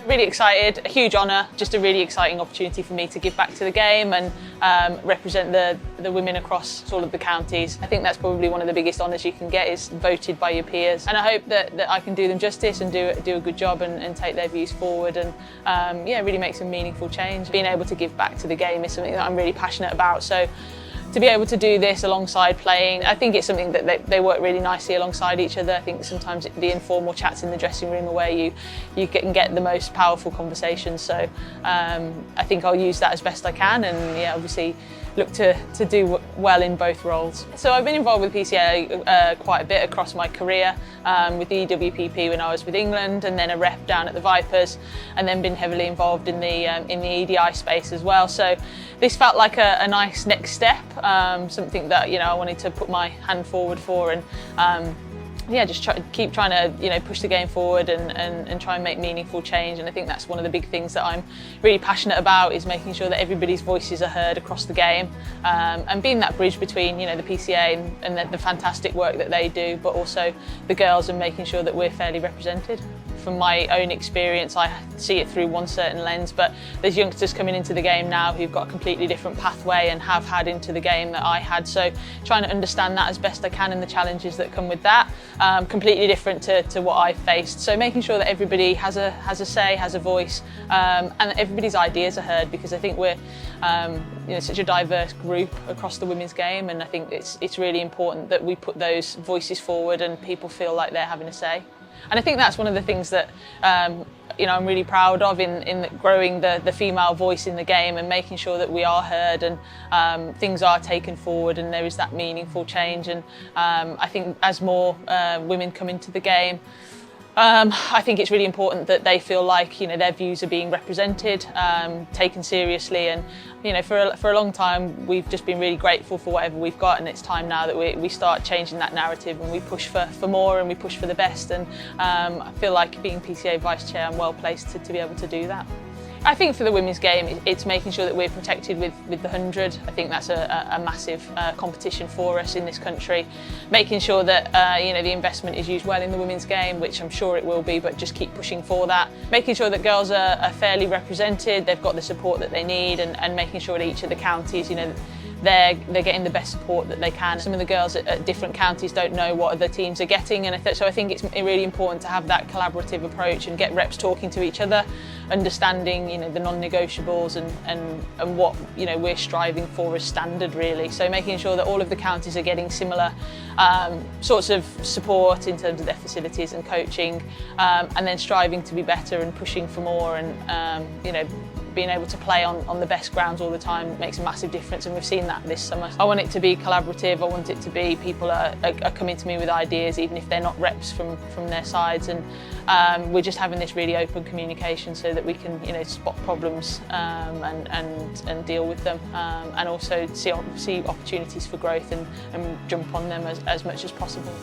Really excited, a huge honour, just a really exciting opportunity for me to give back to the game and represent the women across all of the counties. I think that's probably one of the biggest honours you can get, is voted by your peers. And I hope that I can do them justice and do a good job and take their views forward and really make some meaningful change. Being able to give back to the game is something that I'm really passionate about. So to be able to do this alongside playing, I think it's something that they work really nicely alongside each other. I think sometimes the informal chats in the dressing room are where you can get the most powerful conversations. So I think I'll use that as best I can, and obviously look to do well in both roles. So I've been involved with PCA quite a bit across my career, with the EWPP when I was with England, and then a rep down at the Vipers, and then been heavily involved in the EDI space as well. So this felt like a nice next step, something that I wanted to put my hand forward for, and just keep trying to push the game forward and try and make meaningful change. And I think that's one of the big things that I'm really passionate about, is making sure that everybody's voices are heard across the game, and being that bridge between the PCA and the fantastic work that they do, but also the girls, and making sure that we're fairly represented. From my own experience, I see it through one certain lens, but there's youngsters coming into the game now who've got a completely different pathway and have had into the game that I had. So trying to understand that as best I can and the challenges that come with that, completely different to what I've faced. So making sure that everybody has a say, has a voice, and everybody's ideas are heard, because I think we're such a diverse group across the women's game, and I think it's really important that we put those voices forward and people feel like they're having a say. And I think that's one of the things that I'm really proud of in growing the female voice in the game, and making sure that we are heard and things are taken forward and there is that meaningful change. And I think as more women come into the game, I think it's really important that they feel like their views are being represented, taken seriously, and for a long time we've just been really grateful for whatever we've got, and it's time now that we start changing that narrative, and we push for more, and we push for the best. And I feel like, being PCA Vice Chair, I'm well placed to be able to do that. I think for the women's game, it's making sure that we're protected with the 100. I think that's a massive competition for us in this country. Making sure that the investment is used well in the women's game, which I'm sure it will be, but just keep pushing for that. Making sure that girls are fairly represented, they've got the support that they need, and making sure that each of the counties, they're getting the best support that they can. Some of the girls at different counties don't know what other teams are getting, and so I think it's really important to have that collaborative approach and get reps talking to each other, understanding the non-negotiables and what we're striving for as standard, really. So making sure that all of the counties are getting similar sorts of support in terms of their facilities and coaching, and then striving to be better and pushing for more, and being able to play on the best grounds all the time makes a massive difference, and we've seen that this summer. I want it to be collaborative. I want it to be people are coming to me with ideas, even if they're not reps from their sides, and we're just having this really open communication so that we can spot problems and deal with them, and also see opportunities for growth and jump on them as much as possible.